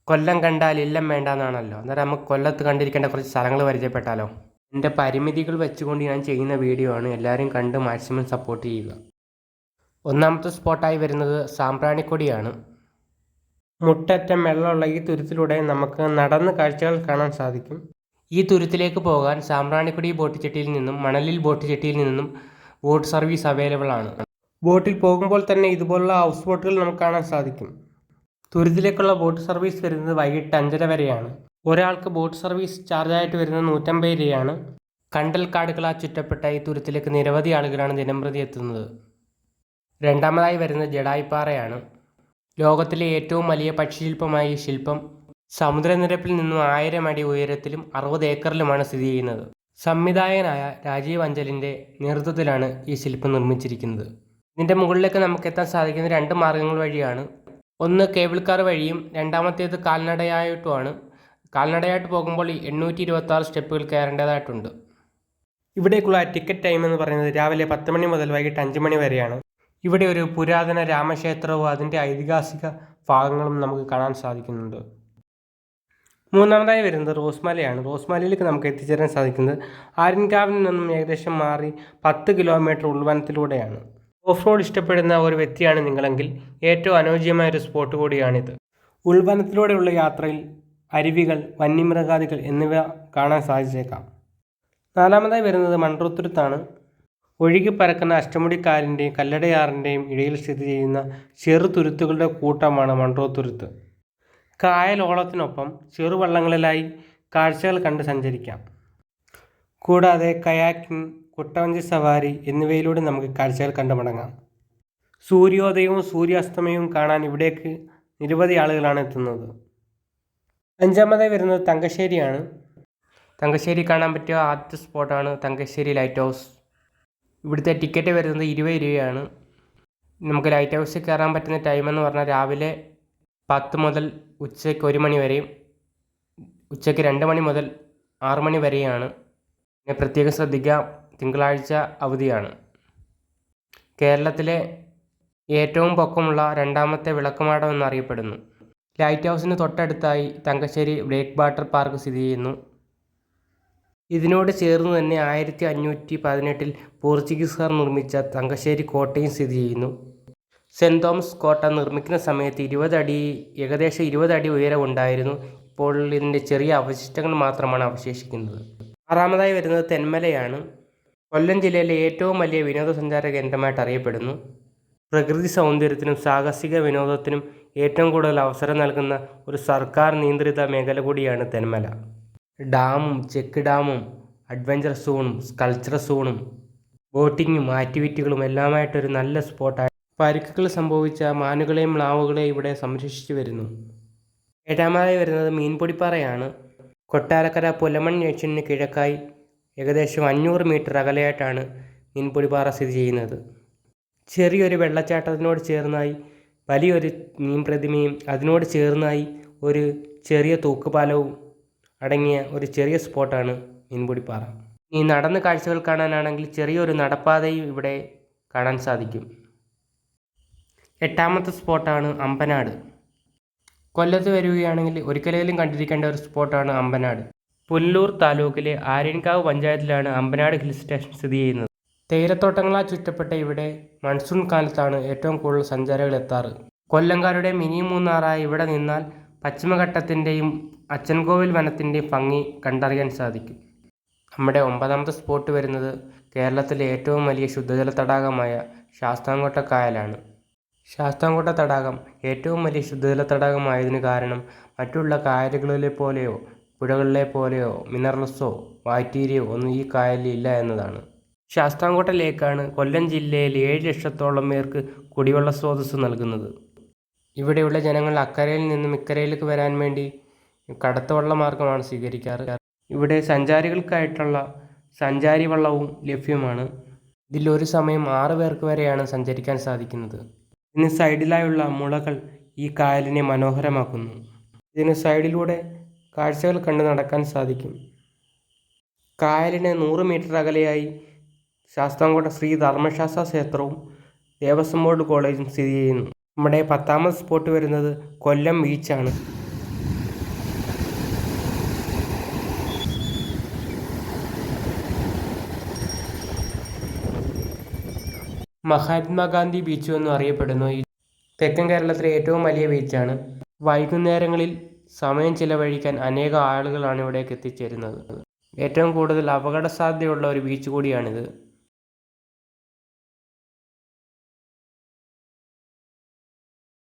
കൊല്ലം കണ്ടാൽ ഇല്ലം വേണ്ടാന്നാണല്ലോ. അന്നേരം നമുക്ക് കൊല്ലത്ത് കണ്ടിരിക്കേണ്ട കുറച്ച് സ്ഥലങ്ങൾ പരിചയപ്പെട്ടാലോ? എൻ്റെ പരിമിതികൾ വെച്ചുകൊണ്ട് ഞാൻ ചെയ്യുന്ന വീഡിയോ ആണ്. എല്ലാവരും കണ്ട് മാക്സിമം സപ്പോർട്ട് ചെയ്യുക. ഒന്നാമത്തെ സ്പോട്ടായി വരുന്നത് സാമ്പ്രാണിക്കൊടിയാണ്. മുട്ടറ്റം വെള്ളമുള്ള ഈ തുരുത്തിലൂടെ നമുക്ക് നടന്ന് കാഴ്ചകൾ കാണാൻ സാധിക്കും. ഈ തുരുത്തിലേക്ക് പോകാൻ സാമ്പ്രാണിക്കൊടി ബോട്ട് ജെട്ടിയിൽ നിന്നും മണലിൽ ബോട്ട് ജെട്ടിയിൽ നിന്നും ബോട്ട് സർവീസ് അവൈലബിൾ ആണ്. ബോട്ടിൽ പോകുമ്പോൾ തന്നെ ഇതുപോലുള്ള ഹൗസ് ബോട്ടുകൾ നമുക്ക് കാണാൻ സാധിക്കും. തുരുത്തിലേക്കുള്ള ബോട്ട് സർവീസ് വരുന്നത് വൈകിട്ട് 5:30 വരെയാണ്. ഒരാൾക്ക് ബോട്ട് സർവീസ് ചാർജായിട്ട് വരുന്നത് 150 രൂപയാണ്. കണ്ടൽ കാടുകളാൽ ചുറ്റപ്പെട്ട ഈ തുരുത്തിലേക്ക് നിരവധി ആളുകളാണ് ദിനംപ്രതി എത്തുന്നത്. രണ്ടാമതായി വരുന്നത് ജഡായിപ്പാറയാണ്. ലോകത്തിലെ ഏറ്റവും വലിയ പക്ഷിശില്പമായ ഈ ശില്പം സമുദ്രനിരപ്പിൽ നിന്നും 1000 അടി ഉയരത്തിലും 60 ഏക്കറിലുമാണ് സ്ഥിതി ചെയ്യുന്നത്. സംവിധായകനായ രാജീവ് അഞ്ചലിൻ്റെ നേതൃത്വത്തിലാണ് ഈ ശില്പം നിർമ്മിച്ചിരിക്കുന്നത്. ഇതിൻ്റെ മുകളിലേക്ക് നമുക്ക് എത്താൻ സാധിക്കുന്ന 2 മാർഗ്ഗങ്ങൾ വഴിയാണ്. ഒന്ന് കേബിൾ കാർ വഴിയും രണ്ടാമത്തേത് കാൽനടയായിട്ടുമാണ്. കാൽനടയായിട്ട് പോകുമ്പോൾ 826 സ്റ്റെപ്പുകൾ കയറേണ്ടതായിട്ടുണ്ട്. ഇവിടേക്കുള്ള ടിക്കറ്റ് ടൈം എന്ന് പറയുന്നത് രാവിലെ 10 മണി മുതൽ വൈകിട്ട് 5 മണി വരെയാണ്. ഇവിടെ ഒരു പുരാതന രാമക്ഷേത്രവും അതിൻ്റെ ഐതിഹാസിക ഭാഗങ്ങളും നമുക്ക് കാണാൻ സാധിക്കുന്നുണ്ട്. മൂന്നാമതായി വരുന്നത് റോസ്മലയാണ്. റോസ്മലയിലേക്ക് നമുക്ക് എത്തിച്ചേരാൻ സാധിക്കുന്നത് ആര്യൻകാവിൽ നിന്നും ഏകദേശം മാറി 10 കിലോമീറ്റർ ഉൾവനത്തിലൂടെയാണ്. ഓഫ് റോഡ് ഇഷ്ടപ്പെടുന്ന ഒരു വ്യക്തിയാണ് നിങ്ങളെങ്കിൽ ഏറ്റവും അനുയോജ്യമായ ഒരു സ്പോട്ട് കൂടിയാണിത്. ഉൾവനത്തിലൂടെയുള്ള യാത്രയിൽ അരുവികൾ, വന്യമൃഗാദികൾ എന്നിവ കാണാൻ സാധിച്ചേക്കാം. നാലാമതായി വരുന്നത് മൺട്രോത്തുരുത്താണ്. ഒഴുകി പരക്കുന്ന അഷ്ടമുടിക്കായലിൻ്റെയും കല്ലടയാറിൻ്റെയും ഇടയിൽ സ്ഥിതി ചെയ്യുന്ന ചെറുതുരുത്തുകളുടെ കൂട്ടമാണ് മൺട്രോത്തുരുത്ത്. കായലോളത്തിനൊപ്പം ചെറുവള്ളങ്ങളിലായി കാഴ്ചകൾ കണ്ട് സഞ്ചരിക്കാം. കൂടാതെ കയാക്കിംഗ്, കുട്ടവഞ്ചി സവാരി എന്നിവയിലൂടെ നമുക്ക് കാഴ്ചകൾ കണ്ടു മടങ്ങാം. സൂര്യോദയവും സൂര്യാസ്തമയവും കാണാൻ ഇവിടേക്ക് നിരവധി ആളുകളാണ് എത്തുന്നത്. അഞ്ചാമതായി വരുന്നത് തങ്കശ്ശേരിയാണ്. തങ്കശ്ശേരി കാണാൻ പറ്റിയ ആദ്യത്തെ സ്പോട്ടാണ് തങ്കശ്ശേരി ലൈറ്റ് ഹൗസ്. ഇവിടുത്തെ ടിക്കറ്റ് വരുന്നത് 20 രൂപയാണ്. നമുക്ക് ലൈറ്റ് ഹൗസിൽ കയറാൻ പറ്റുന്ന ടൈം എന്ന് പറഞ്ഞാൽ രാവിലെ 10 മുതൽ ഉച്ചയ്ക്ക് 1 മണി വരെയും ഉച്ചയ്ക്ക് 2 മണി മുതൽ 6 മണി വരെയാണ്. പിന്നെ പ്രത്യേകം ശ്രദ്ധിക്കുക, തിങ്കളാഴ്ച അവധിയാണ്. കേരളത്തിലെ ഏറ്റവും പൊക്കമുള്ള 2ാമത്തെ വിളക്കുമാടം എന്നറിയപ്പെടുന്നു. ലൈറ്റ് ഹൗസിന് തൊട്ടടുത്തായി തങ്കശ്ശേരി ബ്രേക്ക് വാട്ടർ പാർക്ക് സ്ഥിതി ചെയ്യുന്നു. ഇതിനോട് ചേർന്ന് തന്നെ 1518 പോർച്ചുഗീസുകാർ നിർമ്മിച്ച തങ്കശ്ശേരി കോട്ടയും സ്ഥിതി ചെയ്യുന്നു. സെൻറ് തോമസ് കോട്ട നിർമ്മിക്കുന്ന സമയത്ത് ഏകദേശം 20 അടി ഉയരമുണ്ടായിരുന്നു. ഇപ്പോൾ ഇതിൻ്റെ ചെറിയ അവശിഷ്ടങ്ങൾ മാത്രമാണ് അവശേഷിക്കുന്നത്. ആറാമതായി വരുന്നത് തെന്മലയാണ്. കൊല്ലം ജില്ലയിലെ ഏറ്റവും വലിയ വിനോദസഞ്ചാര കേന്ദ്രമായിട്ട് അറിയപ്പെടുന്നു. പ്രകൃതി സൗന്ദര്യത്തിനും സാഹസിക വിനോദത്തിനും ഏറ്റവും കൂടുതൽ അവസരം നൽകുന്ന ഒരു സർക്കാർ നിയന്ത്രിത മേഖല കൂടിയാണ് തെന്മല. ഡാമും ചെക്ക് ഡാമും അഡ്വഞ്ചർ സോണും സ്കൾപ്ചർ സോണും ബോട്ടിങ്ങും ആക്ടിവിറ്റികളും എല്ലാമായിട്ടൊരു നല്ല സ്പോട്ടായി പരിക്കുകൾ സംഭവിച്ച മാനുകളെയും മ്ലാവുകളെയും ഇവിടെ സംരക്ഷിച്ചു വരുന്നു. ഏഴാമതായി വരുന്നത് മീൻപൊടിപ്പാറയാണ്. കൊട്ടാരക്കര പുലമൺ ജംഗ്ഷന് കിഴക്കായി ഏകദേശം 500 മീറ്റർ അകലെയായിട്ടാണ് മീൻപൊടിപ്പാറ സ്ഥിതി ചെയ്യുന്നത്. ചെറിയൊരു വെള്ളച്ചാട്ടത്തിനോട് ചേർന്നായി വലിയൊരു മീൻ പ്രതിമയും അതിനോട് ചേർന്നായി ഒരു ചെറിയ തൂക്കുപാലവും അടങ്ങിയ ഒരു ചെറിയ സ്പോട്ടാണ് മീൻപൊടിപ്പാറ. ഈ നടന്ന് കാഴ്ചകൾ കാണാനാണെങ്കിൽ ചെറിയൊരു നടപ്പാതയും ഇവിടെ കാണാൻ സാധിക്കും. എട്ടാമത്തെ സ്പോട്ടാണ് അമ്പനാട്. കൊല്ലത്ത് വരികയാണെങ്കിൽ ഒരിക്കലെങ്കിലും കണ്ടിരിക്കേണ്ട ഒരു സ്പോട്ടാണ് അമ്പനാട്. പുനലൂർ താലൂക്കിലെ ആര്യൻകാവ് പഞ്ചായത്തിലാണ് അമ്പനാട് ഹിൽ സ്റ്റേഷൻ സ്ഥിതി ചെയ്യുന്നത്. തേയിലത്തോട്ടങ്ങളാൽ ചുറ്റപ്പെട്ട ഇവിടെ മൺസൂൺ കാലത്താണ് ഏറ്റവും കൂടുതൽ സഞ്ചാരികൾ എത്താറ്. കൊല്ലംകാരുടെ മിനി മൂന്നാറായി ഇവിടെ നിന്നാൽ പശ്ചിമഘട്ടത്തിൻ്റെയും അച്ചൻകോവിൽ വനത്തിൻ്റെയും ഭംഗി കണ്ടറിയാൻ സാധിക്കും. നമ്മുടെ 9ാമത്തെ സ്പോട്ട് വരുന്നത് കേരളത്തിലെ ഏറ്റവും വലിയ ശുദ്ധജല തടാകമായ ശാസ്താംകോട്ട കായലാണ്. ശാസ്താംകോട്ട തടാകം ഏറ്റവും വലിയ ശുദ്ധജല തടാകമായതിനു കാരണം മറ്റുള്ള കായലുകളിലെ പോലെയോ പുഴകളിലെ പോലെയോ മിനറൽസോ ബാക്ടീരിയയോ ഒന്നും ഈ കായലിൽ ഇല്ല എന്നതാണ്. ശാസ്താംകോട്ട ലേക്കാണ് കൊല്ലം ജില്ലയിൽ 7 ലക്ഷത്തോളം പേർക്ക് കുടിവെള്ള സ്രോതസ്സ് നൽകുന്നത്. ഇവിടെയുള്ള ജനങ്ങൾ അക്കരയിൽ നിന്നും ഇക്കരയിലേക്ക് വരാൻ വേണ്ടി കടത്തുവള്ള മാർഗമാണ് സ്വീകരിക്കാറ്. ഇവിടെ സഞ്ചാരികൾക്കായിട്ടുള്ള സഞ്ചാരി വള്ളവും ലഭ്യമാണ്. ഇതിൽ ഒരു സമയം 6 പേർക്ക് വരെയാണ് സഞ്ചരിക്കാൻ സാധിക്കുന്നത്. ഇതിന് സൈഡിലായുള്ള മുളകൾ ഈ കായലിനെ മനോഹരമാക്കുന്നു. ഇതിന് സൈഡിലൂടെ കാഴ്ചകൾ കണ്ട് നടക്കാൻ സാധിക്കും. കായലിന് 100 മീറ്റർ അകലെയായി ശാസ്താംകോട്ട ശ്രീ ധർമ്മശാസ്ത്ര ക്ഷേത്രവും ദേവസ്വം ബോർഡ് കോളേജും സ്ഥിതി ചെയ്യുന്നു. നമ്മുടെ 10ാമത് സ്പോട്ട് വരുന്നത് കൊല്ലം ബീച്ചാണ്. മഹാത്മാഗാന്ധി ബീച്ച് എന്നും അറിയപ്പെടുന്നു. തെക്കൻ കേരളത്തിലെ ഏറ്റവും വലിയ ബീച്ചാണ്. വൈകുന്നേരങ്ങളിൽ സമയം ചിലവഴിക്കാൻ അനേകം ആളുകളാണ് ഇവിടേക്ക് എത്തിച്ചേരുന്നത്. ഏറ്റവും കൂടുതൽ അപകട സാധ്യതയുള്ള ഒരു ബീച്ച് കൂടിയാണിത്.